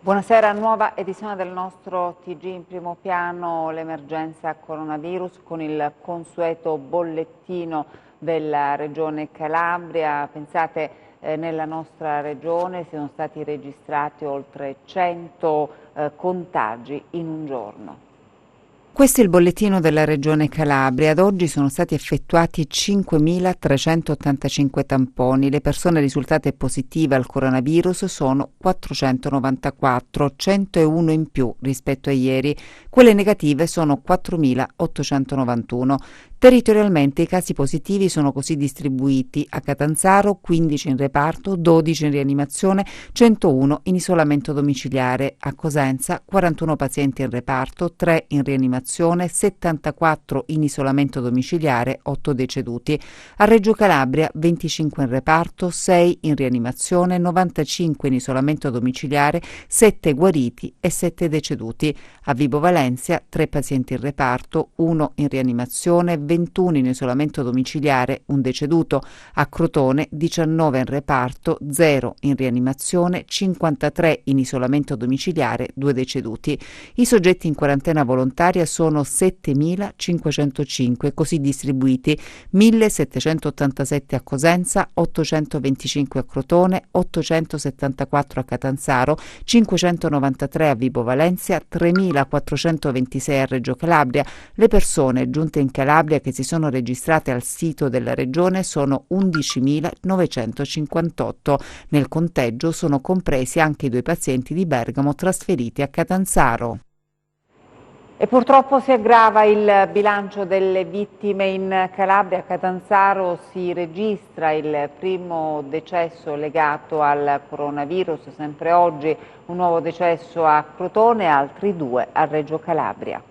Buonasera, nuova edizione del nostro TG. In primo piano l'emergenza coronavirus con il consueto bollettino della Regione Calabria. Pensate, nella nostra regione sono stati registrati oltre 100 contagi in un giorno. Questo è il bollettino della Regione Calabria. Ad oggi sono stati effettuati 5.385 tamponi. Le persone risultate positive al coronavirus sono 494, 101 in più rispetto a ieri. Quelle negative sono 4.891. Territorialmente i casi positivi sono così distribuiti: a Catanzaro 15 in reparto, 12 in rianimazione, 101 in isolamento domiciliare; a Cosenza 41 pazienti in reparto, 3 in rianimazione, 74 in isolamento domiciliare, 8 deceduti; a Reggio Calabria 25 in reparto, 6 in rianimazione, 95 in isolamento domiciliare, 7 guariti e 7 deceduti; a Vibo Valentia 3 pazienti in reparto, 1 in rianimazione, 21 in isolamento domiciliare, un deceduto; a Crotone 19 in reparto, 0 in rianimazione, 53 in isolamento domiciliare, 2 deceduti. I soggetti in quarantena volontaria sono 7.505, così distribuiti: 1.787 a Cosenza, 825 a Crotone, 874 a Catanzaro, 593 a Vibo Valentia, 3.426 a Reggio Calabria. Le persone giunte in Calabria che si sono registrate al sito della Regione sono 11.958. Nel conteggio sono compresi anche i 2 pazienti di Bergamo trasferiti a Catanzaro. E purtroppo si aggrava il bilancio delle vittime in Calabria. A Catanzaro si registra il primo decesso legato al coronavirus. Sempre oggi un nuovo decesso a Crotone e altri 2 a Reggio Calabria.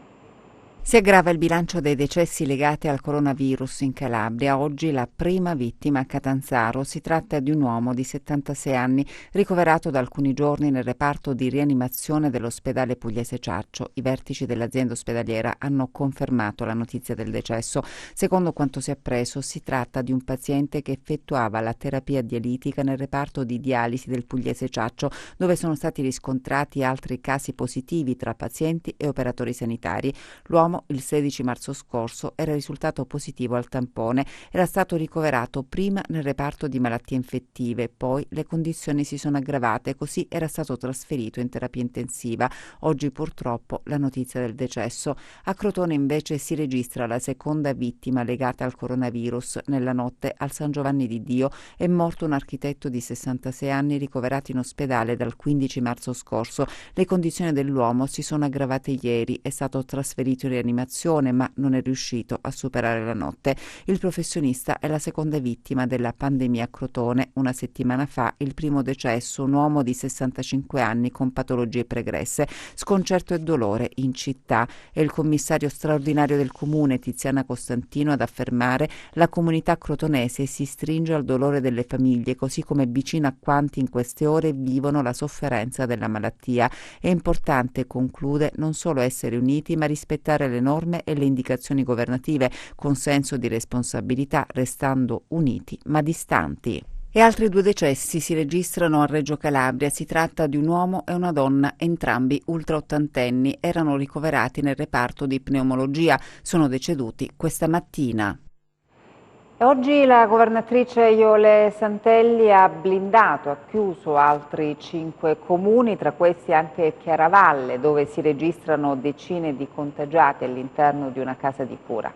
Si aggrava il bilancio dei decessi legati al coronavirus in Calabria. Oggi la prima vittima a Catanzaro. Si tratta di un uomo di 76 anni ricoverato da alcuni giorni nel reparto di rianimazione dell'ospedale Pugliese Ciaccio. I vertici dell'azienda ospedaliera hanno confermato la notizia del decesso. Secondo quanto si è appreso, si tratta di un paziente che effettuava la terapia dialitica nel reparto di dialisi del Pugliese Ciaccio, dove sono stati riscontrati altri casi positivi tra pazienti e operatori sanitari. L'uomo il 16 marzo scorso era risultato positivo al tampone, era stato ricoverato prima nel reparto di malattie infettive, poi le condizioni si sono aggravate, così era stato trasferito in terapia intensiva. Oggi purtroppo la notizia del decesso. A Crotone invece si registra la seconda vittima legata al coronavirus. Nella notte al San Giovanni di Dio è morto un architetto di 66 anni ricoverato in ospedale dal 15 marzo scorso. Le condizioni dell'uomo si sono aggravate ieri, è stato trasferito in rianimazione ma non è riuscito a superare la notte. Il professionista è la seconda vittima della pandemia a Crotone. Una settimana fa il primo decesso, un uomo di 65 anni con patologie pregresse. Sconcerto e dolore in città. È il commissario straordinario del comune Tiziana Costantino ad affermare: la comunità crotonese si stringe al dolore delle famiglie, così come vicino a quanti in queste ore vivono la sofferenza della malattia. È importante, conclude, non solo essere uniti ma rispettare le norme e le indicazioni governative con senso di responsabilità, restando uniti ma distanti. E altri 2 decessi si registrano a Reggio Calabria. Si tratta di un uomo e una donna, entrambi ultraottantenni. Erano ricoverati nel reparto di pneumologia. Sono deceduti questa mattina. Oggi la governatrice Iole Santelli ha blindato, ha chiuso altri 5 comuni, tra questi anche Chiaravalle, dove si registrano decine di contagiati all'interno di una casa di cura.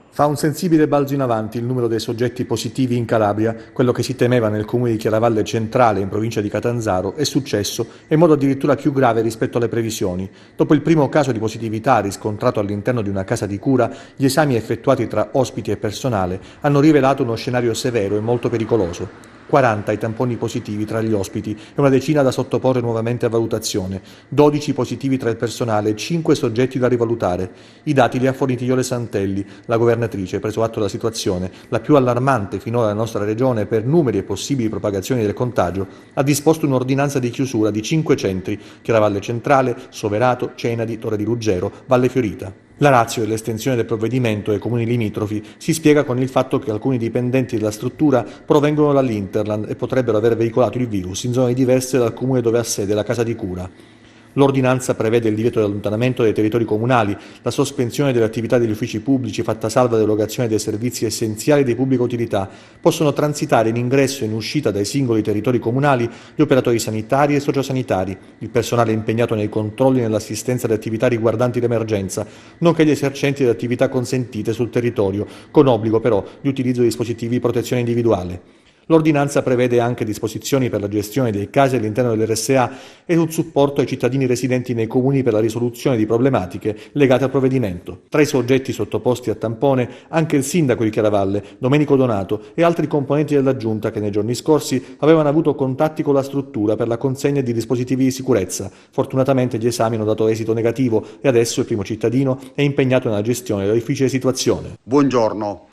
Fa un sensibile balzo in avanti il numero dei soggetti positivi in Calabria. Quello che si temeva nel comune di Chiaravalle Centrale, in provincia di Catanzaro, è successo e in modo addirittura più grave rispetto alle previsioni. Dopo il primo caso di positività riscontrato all'interno di una casa di cura, gli esami effettuati tra ospiti e personale hanno rivelato uno scenario severo e molto pericoloso. 40 i tamponi positivi tra gli ospiti e una decina da sottoporre nuovamente a valutazione, 12 positivi tra il personale e 5 soggetti da rivalutare. I dati li ha forniti Iole Santelli. La governatrice, preso atto della situazione, la più allarmante finora della nostra regione per numeri e possibili propagazioni del contagio, ha disposto un'ordinanza di chiusura di 5 centri: Chiaravalle Centrale, Soverato, Cenadi, Torre di Ruggero, Valle Fiorita. La ratio dell'estensione del provvedimento ai comuni limitrofi si spiega con il fatto che alcuni dipendenti della struttura provengono dall'Interland e potrebbero aver veicolato il virus in zone diverse dal comune dove ha sede la casa di cura. L'ordinanza prevede il divieto di allontanamento dai territori comunali, la sospensione delle attività degli uffici pubblici fatta salva l'erogazione dei servizi essenziali di pubblica utilità. Possono transitare in ingresso e in uscita dai singoli territori comunali gli operatori sanitari e sociosanitari, il personale impegnato nei controlli e nell'assistenza alle attività riguardanti l'emergenza, nonché gli esercenti delle attività consentite sul territorio, con obbligo però di utilizzo di dispositivi di protezione individuale. L'ordinanza prevede anche disposizioni per la gestione dei casi all'interno dell'RSA e il supporto ai cittadini residenti nei comuni per la risoluzione di problematiche legate al provvedimento. Tra i soggetti sottoposti a tampone anche il sindaco di Chiaravalle, Domenico Donato, e altri componenti della Giunta che nei giorni scorsi avevano avuto contatti con la struttura per la consegna di dispositivi di sicurezza. Fortunatamente gli esami hanno dato esito negativo e adesso il primo cittadino è impegnato nella gestione della difficile situazione. Buongiorno,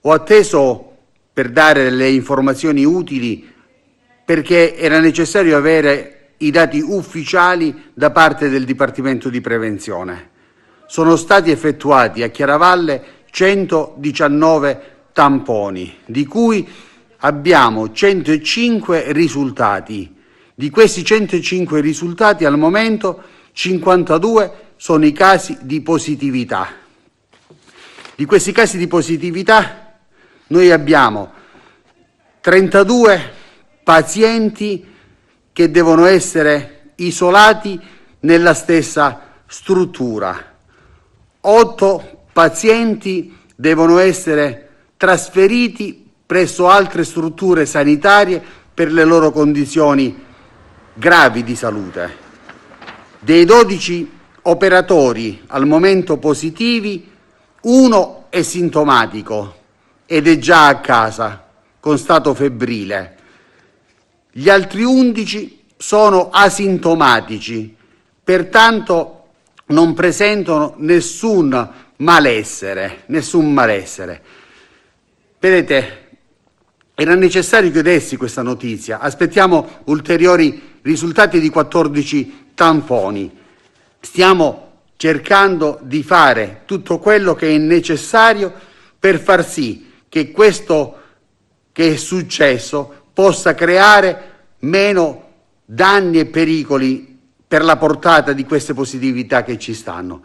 ho atteso per dare delle informazioni utili perché era necessario avere i dati ufficiali da parte del Dipartimento di Prevenzione. Sono stati effettuati a Chiaravalle 119 tamponi, di cui abbiamo 105 risultati. Di questi 105 risultati al momento 52 sono i casi di positività. Di questi casi di positività noi abbiamo 32 pazienti che devono essere isolati nella stessa struttura, 8 pazienti devono essere trasferiti presso altre strutture sanitarie per le loro condizioni gravi di salute. Dei 12 operatori al momento positivi, 1 è sintomatico ed è già a casa con stato febbrile. Gli altri 11 sono asintomatici, pertanto non presentano nessun malessere. Vedete, era necessario chiedersi questa notizia. Aspettiamo ulteriori risultati di 14 tamponi. Stiamo cercando di fare tutto quello che è necessario per far sì che questo che è successo possa creare meno danni e pericoli per la portata di queste positività che ci stanno.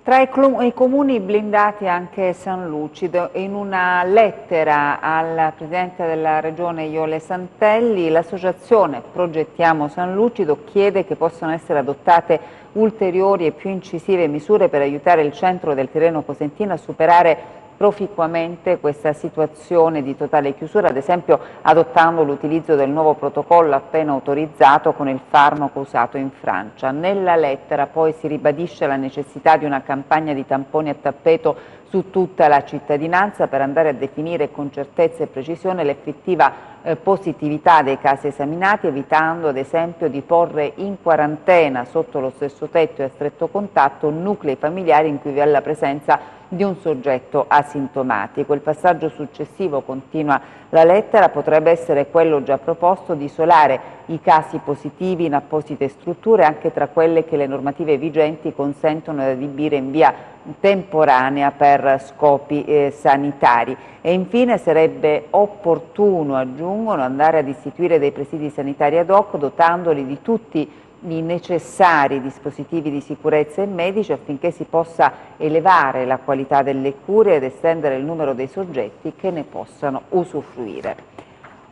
Tra i comuni blindati anche San Lucido. In una lettera al Presidente della Regione Iole Santelli, l'associazione Progettiamo San Lucido chiede che possano essere adottate ulteriori e più incisive misure per aiutare il centro del Tirreno Cosentino a superare proficuamente questa situazione di totale chiusura, ad esempio adottando l'utilizzo del nuovo protocollo appena autorizzato con il farmaco usato in Francia. Nella lettera poi si ribadisce la necessità di una campagna di tamponi a tappeto su tutta la cittadinanza per andare a definire con certezza e precisione l'effettiva positività dei casi esaminati, evitando ad esempio di porre in quarantena sotto lo stesso tetto e a stretto contatto nuclei familiari in cui vi è la presenza di un soggetto asintomatico. Il passaggio successivo, continua la lettera, potrebbe essere quello già proposto di isolare i casi positivi in apposite strutture, anche tra quelle che le normative vigenti consentono di adibire in via temporanea per scopi sanitari. E infine sarebbe opportuno, aggiungono, andare ad istituire dei presidi sanitari ad hoc, dotandoli di tutti i necessari dispositivi di sicurezza e medici affinché si possa elevare la qualità delle cure ed estendere il numero dei soggetti che ne possano usufruire.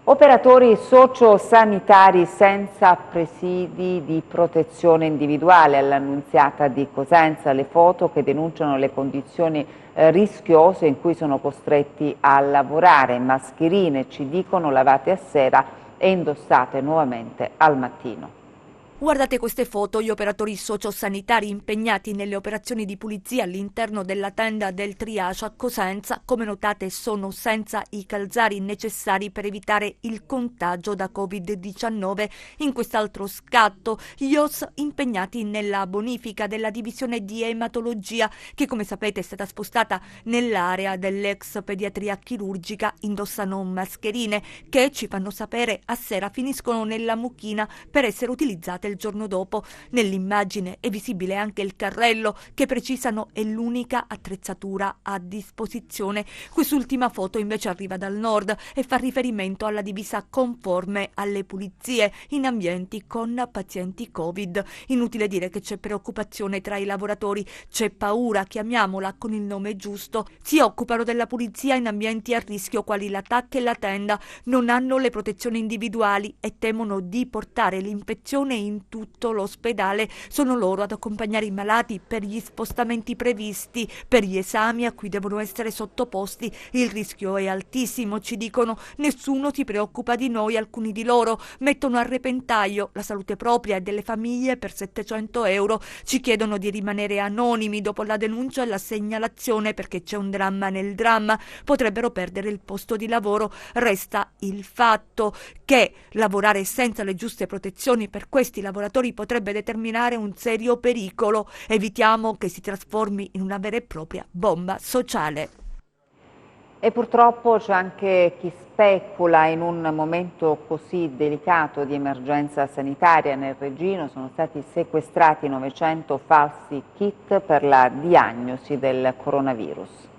Operatori sociosanitari senza presidi di protezione individuale. All'Annunziata di Cosenza le foto che denunciano le condizioni rischiose in cui sono costretti a lavorare, mascherine, ci dicono, lavate a sera e indossate nuovamente al mattino. Guardate queste foto, gli operatori sociosanitari impegnati nelle operazioni di pulizia all'interno della tenda del triage a Cosenza, come notate sono senza i calzari necessari per evitare il contagio da Covid-19. In quest'altro scatto, gli OS impegnati nella bonifica della divisione di ematologia, che come sapete è stata spostata nell'area dell'ex pediatria chirurgica, indossano mascherine che, ci fanno sapere, a sera finiscono nella mucchina per essere utilizzate il giorno dopo. Nell'immagine è visibile anche il carrello che, precisano, è l'unica attrezzatura a disposizione. Quest'ultima foto invece arriva dal nord e fa riferimento alla divisa conforme alle pulizie in ambienti con pazienti Covid. Inutile dire che c'è preoccupazione tra i lavoratori, c'è paura, chiamiamola con il nome giusto. Si occupano della pulizia in ambienti a rischio quali la TAC e la tenda, non hanno le protezioni individuali e temono di portare l'infezione in tutto l'ospedale. Sono loro ad accompagnare i malati per gli spostamenti previsti, per gli esami a cui devono essere sottoposti. Il rischio è altissimo, ci dicono, nessuno si preoccupa di noi. Alcuni di loro mettono a repentaglio la salute propria e delle famiglie per 700 euro. Ci chiedono di rimanere anonimi dopo la denuncia e la segnalazione perché c'è un dramma nel dramma, potrebbero perdere il posto di lavoro. Resta il fatto che lavorare senza le giuste protezioni per questi lavoratori potrebbe determinare un serio pericolo. Evitiamo che si trasformi in una vera e propria bomba sociale. E purtroppo c'è anche chi specula in un momento così delicato di emergenza sanitaria. Nel Regino sono stati sequestrati 900 falsi kit per la diagnosi del coronavirus.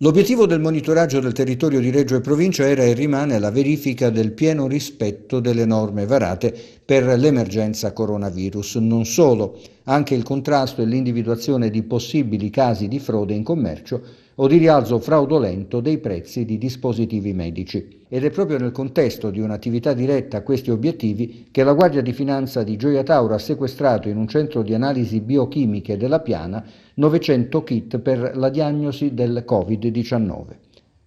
L'obiettivo del monitoraggio del territorio di Reggio e provincia era e rimane la verifica del pieno rispetto delle norme varate per l'emergenza coronavirus. Non solo, anche il contrasto e l'individuazione di possibili casi di frode in commercio o di rialzo fraudolento dei prezzi di dispositivi medici. Ed è proprio nel contesto di un'attività diretta a questi obiettivi che la Guardia di Finanza di Gioia Tauro ha sequestrato in un centro di analisi biochimiche della Piana 900 kit per la diagnosi del Covid-19.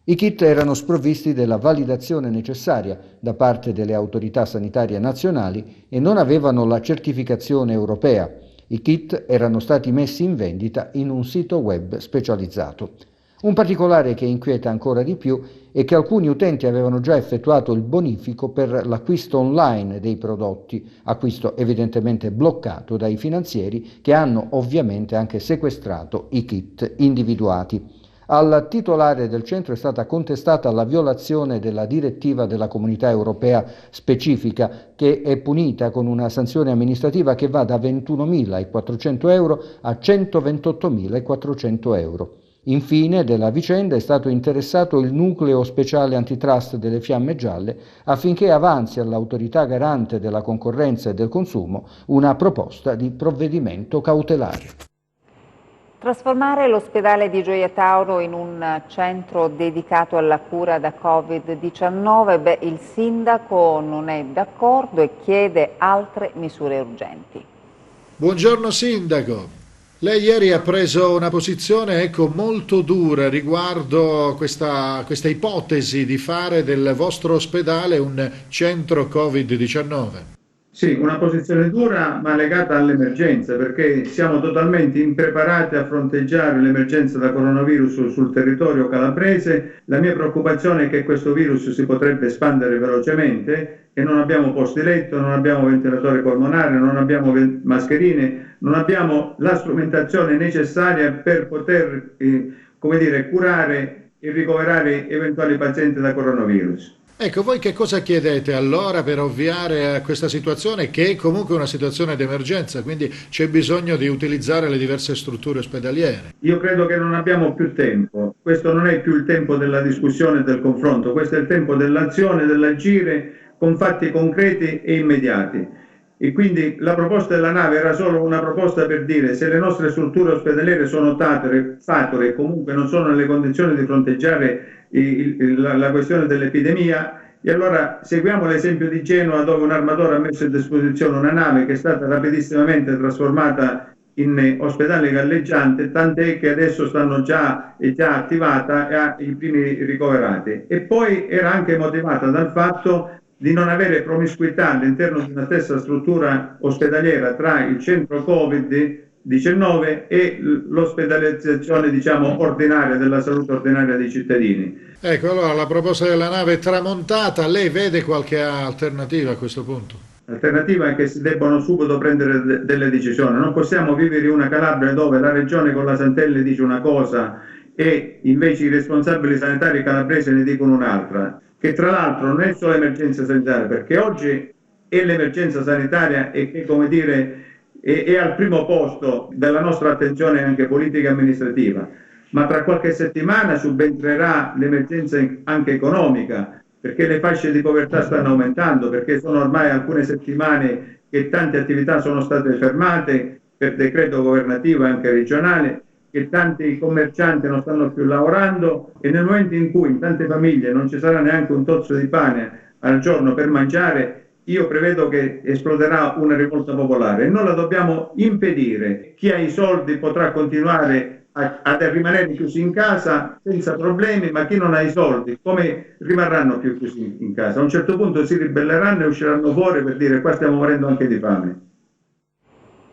I kit erano sprovvisti della validazione necessaria da parte delle autorità sanitarie nazionali e non avevano la certificazione europea. I kit erano stati messi in vendita in un sito web specializzato. Un particolare che inquieta ancora di più è che alcuni utenti avevano già effettuato il bonifico per l'acquisto online dei prodotti, acquisto evidentemente bloccato dai finanzieri che hanno ovviamente anche sequestrato i kit individuati. Al titolare del centro è stata contestata la violazione della direttiva della Comunità Europea specifica, che è punita con una sanzione amministrativa che va da 21.400 euro a 128.400 euro. Infine, della vicenda è stato interessato il nucleo speciale antitrust delle Fiamme Gialle affinché avanzi all'autorità garante della concorrenza e del consumo una proposta di provvedimento cautelare. Trasformare l'ospedale di Gioia Tauro in un centro dedicato alla cura da Covid-19, il sindaco non è d'accordo e chiede altre misure urgenti. Buongiorno sindaco. Lei ieri ha preso una posizione molto dura riguardo questa ipotesi di fare del vostro ospedale un centro Covid-19. Sì, una posizione dura ma legata all'emergenza, perché siamo totalmente impreparati a fronteggiare l'emergenza da coronavirus sul territorio calabrese. La mia preoccupazione è che questo virus si potrebbe espandere velocemente, che non abbiamo posti letto, non abbiamo ventilatore polmonare, non abbiamo mascherine, non abbiamo la strumentazione necessaria per poter curare e ricoverare eventuali pazienti da coronavirus. Ecco, voi che cosa chiedete allora per ovviare a questa situazione, che è comunque una situazione di emergenza, quindi c'è bisogno di utilizzare le diverse strutture ospedaliere? Io credo che non abbiamo più tempo. Questo non è più il tempo della discussione e del confronto, questo è il tempo dell'azione, dell'agire con fatti concreti e immediati. E quindi la proposta della nave era solo una proposta per dire: se le nostre strutture ospedaliere sono sature e comunque non sono nelle condizioni di fronteggiare la questione dell'epidemia, e allora seguiamo l'esempio di Genova, dove un armatore ha messo a disposizione una nave che è stata rapidissimamente trasformata in ospedale galleggiante, tant'è che adesso è già attivata e ha i primi ricoverati. E poi era anche motivata dal fatto di non avere promiscuità all'interno di una stessa struttura ospedaliera tra il centro Covid-19 e l'ospedalizzazione ordinaria della salute ordinaria dei cittadini. Ecco, allora la proposta della nave è tramontata, lei vede qualche alternativa a questo punto? L'alternativa è che si debbano subito prendere delle decisioni. Non possiamo vivere in una Calabria dove la regione con la Santelli dice una cosa e invece i responsabili sanitari calabresi ne dicono un'altra, che tra l'altro non è solo emergenza sanitaria, perché oggi e l'emergenza sanitaria e che, come dire, è al primo posto della nostra attenzione anche politica e amministrativa, ma tra qualche settimana subentrerà l'emergenza anche economica, perché le fasce di povertà stanno aumentando, perché sono ormai alcune settimane che tante attività sono state fermate per decreto governativo e anche regionale, che tanti commercianti non stanno più lavorando, e nel momento in cui in tante famiglie non ci sarà neanche un tozzo di pane al giorno per mangiare, io prevedo che esploderà una rivolta popolare e noi la dobbiamo impedire. Chi ha i soldi potrà continuare a rimanere chiusi in casa senza problemi, ma chi non ha i soldi, come rimarranno più chiusi in casa? A un certo punto si ribelleranno e usciranno fuori per dire: qua stiamo morendo anche di fame.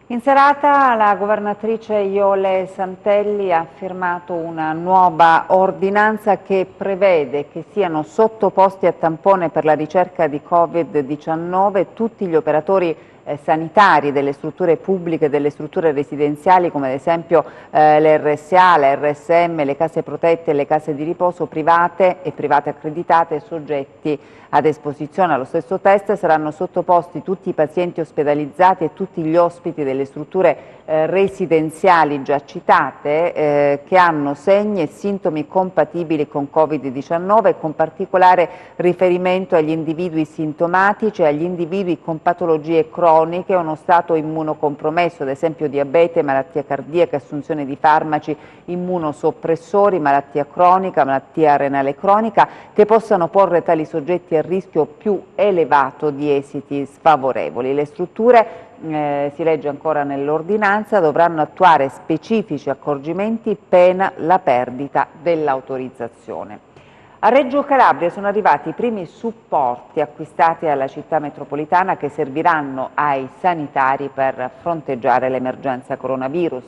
In serata la governatrice Iole Santelli ha firmato una nuova ordinanza che prevede che siano sottoposti a tampone per la ricerca di Covid-19 tutti gli operatori sanitari delle strutture pubbliche e delle strutture residenziali, come ad esempio le RSA, le RSM, le case protette e le case di riposo private e private accreditate soggetti ad esposizione allo stesso test. Saranno sottoposti tutti i pazienti ospedalizzati e tutti gli ospiti delle strutture residenziali già citate che hanno segni e sintomi compatibili con Covid-19, con particolare riferimento agli individui sintomatici e agli individui con patologie croniche o uno stato immunocompromesso, ad esempio diabete, malattia cardiaca, assunzione di farmaci immunosoppressori, malattia cronica, malattia renale cronica, che possano porre tali soggetti a rischio più elevato di esiti sfavorevoli. Le strutture, si legge ancora nell'ordinanza, dovranno attuare specifici accorgimenti pena la perdita dell'autorizzazione. A Reggio Calabria sono arrivati i primi supporti acquistati dalla città metropolitana che serviranno ai sanitari per fronteggiare l'emergenza coronavirus.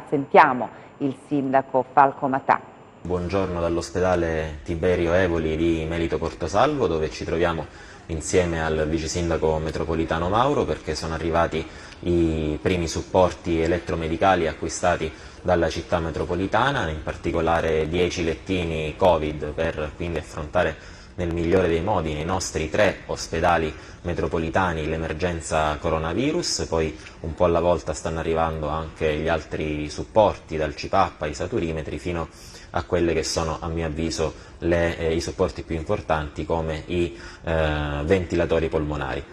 Sentiamo il sindaco Falco Matà. Buongiorno dall'ospedale Tiberio Evoli di Melito Portosalvo, dove ci troviamo insieme al vice sindaco metropolitano Mauro, perché sono arrivati i primi supporti elettromedicali acquistati dalla città metropolitana, in particolare 10 lettini Covid per quindi affrontare nel migliore dei modi nei nostri 3 ospedali metropolitani l'emergenza coronavirus. Poi un po' alla volta stanno arrivando anche gli altri supporti, dal CPAP ai saturimetri fino a quelle che sono, a mio avviso, i supporti più importanti, come i ventilatori polmonari.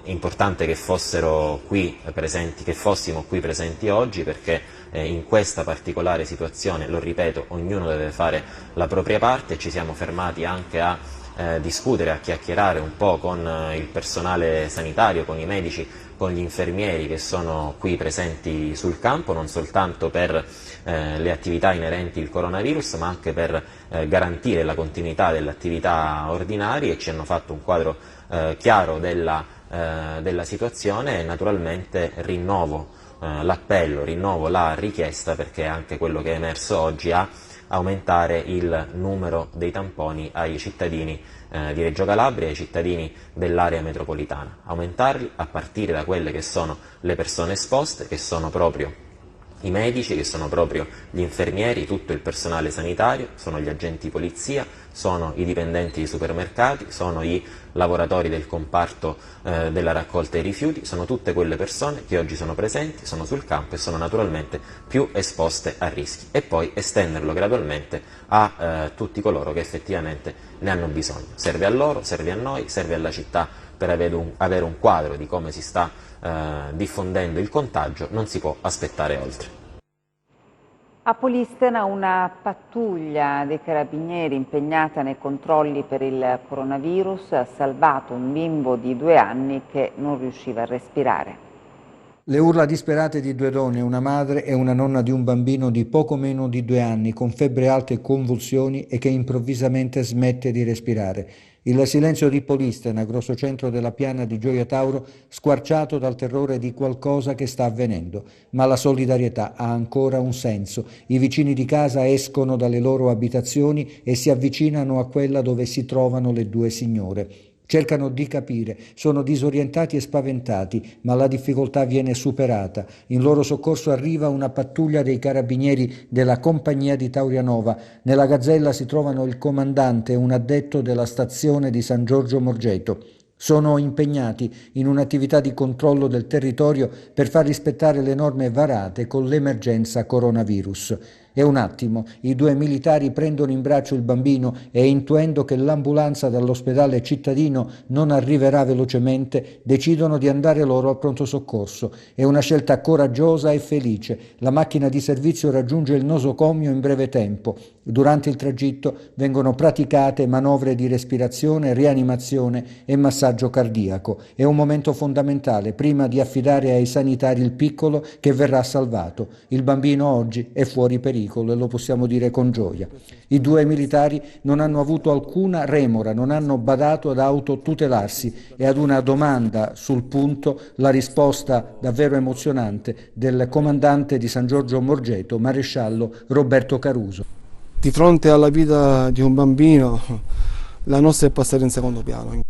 È importante che fossimo qui presenti oggi, perché in questa particolare situazione, lo ripeto, ognuno deve fare la propria parte. Ci siamo fermati anche a discutere, a chiacchierare un po' con il personale sanitario, con i medici, con gli infermieri che sono qui presenti sul campo, non soltanto per le attività inerenti al coronavirus, ma anche per garantire la continuità delle attività ordinarie, e ci hanno fatto un quadro chiaro della situazione. E naturalmente rinnovo l'appello, rinnovo la richiesta, perché anche quello che è emerso oggi, a aumentare il numero dei tamponi ai cittadini di Reggio Calabria, ai cittadini dell'area metropolitana, aumentarli a partire da quelle che sono le persone esposte, che sono proprio i medici, che sono proprio gli infermieri, tutto il personale sanitario, sono gli agenti di polizia, sono i dipendenti di supermercati, sono i lavoratori del comparto della raccolta dei rifiuti, sono tutte quelle persone che oggi sono presenti, sono sul campo e sono naturalmente più esposte a rischi, e poi estenderlo gradualmente a tutti coloro che effettivamente ne hanno bisogno. Serve a loro, serve a noi, serve alla città per avere un quadro di come si sta diffondendo il contagio. Non si può aspettare oltre. A Polistena una pattuglia dei carabinieri impegnata nei controlli per il coronavirus ha salvato un bimbo di 2 anni che non riusciva a respirare. Le urla disperate di 2 donne, una madre e una nonna di un bambino di poco meno di 2 anni, con febbre alta e convulsioni, e che improvvisamente smette di respirare. Il silenzio di Polistena, grosso centro della piana di Gioia Tauro, squarciato dal terrore di qualcosa che sta avvenendo. Ma la solidarietà ha ancora un senso. I vicini di casa escono dalle loro abitazioni e si avvicinano a quella dove si trovano le 2 signore. Cercano di capire, sono disorientati e spaventati, ma la difficoltà viene superata. In loro soccorso arriva una pattuglia dei carabinieri della compagnia di Taurianova. Nella gazzella si trovano il comandante e un addetto della stazione di San Giorgio Morgeto. Sono impegnati in un'attività di controllo del territorio per far rispettare le norme varate con l'emergenza coronavirus. E un attimo, i 2 militari prendono in braccio il bambino e, intuendo che l'ambulanza dall'ospedale cittadino non arriverà velocemente, decidono di andare loro al pronto soccorso. È una scelta coraggiosa e felice. La macchina di servizio raggiunge il nosocomio in breve tempo. Durante il tragitto vengono praticate manovre di respirazione, rianimazione e massaggio cardiaco. È un momento fondamentale prima di affidare ai sanitari il piccolo che verrà salvato. Il bambino oggi è fuori pericolo e lo possiamo dire con gioia. I 2 militari non hanno avuto alcuna remora, non hanno badato ad autotutelarsi e ad una domanda sul punto la risposta davvero emozionante del comandante di San Giorgio Morgeto, maresciallo Roberto Caruso. Di fronte alla vita di un bambino la nostra è passata in secondo piano.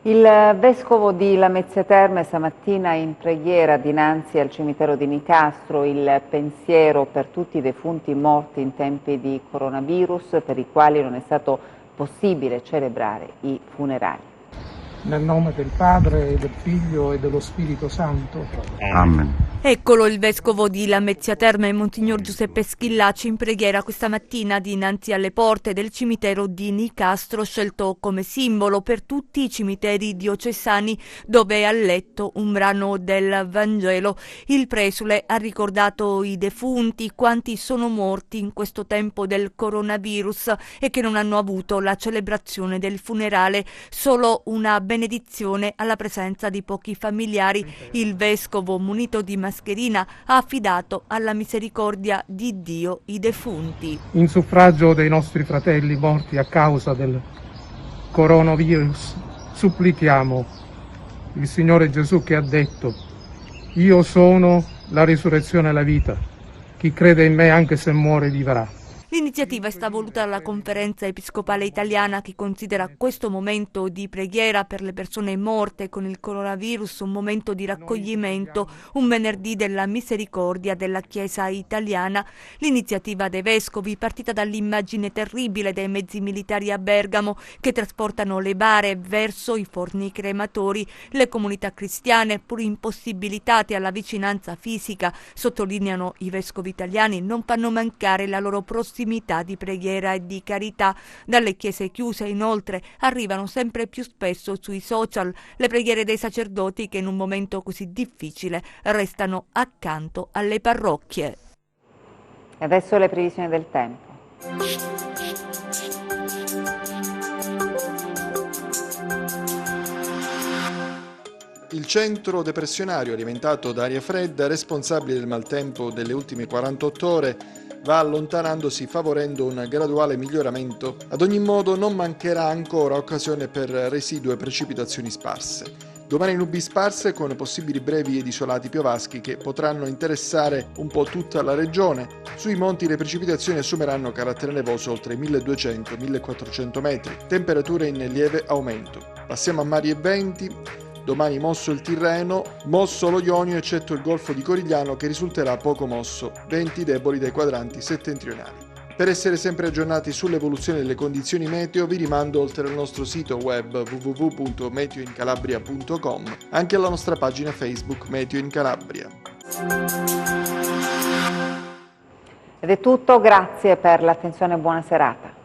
Il vescovo di Lamezia Terme stamattina in preghiera dinanzi al cimitero di Nicastro, il pensiero per tutti i defunti morti in tempi di coronavirus per i quali non è stato possibile celebrare i funerali. Nel nome del Padre, del Figlio e dello Spirito Santo. Amen. Eccolo il vescovo di Lamezia Terme, Monsignor Giuseppe Schillaci, in preghiera questa mattina dinanzi alle porte del cimitero di Nicastro, scelto come simbolo per tutti i cimiteri diocesani, dove è a letto un brano del Vangelo. Il presule ha ricordato i defunti, quanti sono morti in questo tempo del coronavirus e che non hanno avuto la celebrazione del funerale, solo una benedizione alla presenza di pochi familiari. Il vescovo, munito di mascherina, ha affidato alla misericordia di Dio i defunti. In suffragio dei nostri fratelli morti a causa del coronavirus, supplichiamo il Signore Gesù che ha detto: io sono la risurrezione e la vita, chi crede in me anche se muore vivrà. L'iniziativa è stata voluta dalla Conferenza Episcopale Italiana, che considera questo momento di preghiera per le persone morte con il coronavirus un momento di raccoglimento, un venerdì della misericordia della Chiesa italiana. L'iniziativa dei vescovi, partita dall'immagine terribile dei mezzi militari a Bergamo che trasportano le bare verso i forni crematori, le comunità cristiane, pur impossibilitate alla vicinanza fisica, sottolineano i vescovi italiani, non fanno mancare la loro prossimità di preghiera e di carità. Dalle chiese chiuse, inoltre, arrivano sempre più spesso sui social le preghiere dei sacerdoti che in un momento così difficile restano accanto alle parrocchie. E adesso le previsioni del tempo. Il centro depressionario alimentato da aria fredda, responsabile del maltempo delle ultime 48 ore, va allontanandosi favorendo un graduale miglioramento. Ad ogni modo non mancherà ancora occasione per residue precipitazioni sparse. Domani nubi sparse con possibili brevi ed isolati piovaschi che potranno interessare un po' tutta la regione. Sui monti le precipitazioni assumeranno carattere nevoso oltre i 1200-1400 metri. Temperature in lieve aumento. Passiamo a mari e venti. Domani mosso il Tirreno, mosso lo Ionio eccetto il Golfo di Corigliano che risulterà poco mosso, venti deboli dai quadranti settentrionali. Per essere sempre aggiornati sull'evoluzione delle condizioni meteo vi rimando, oltre al nostro sito web www.meteoincalabria.com, anche alla nostra pagina Facebook Meteo in Calabria. Ed è tutto, grazie per l'attenzione e buona serata.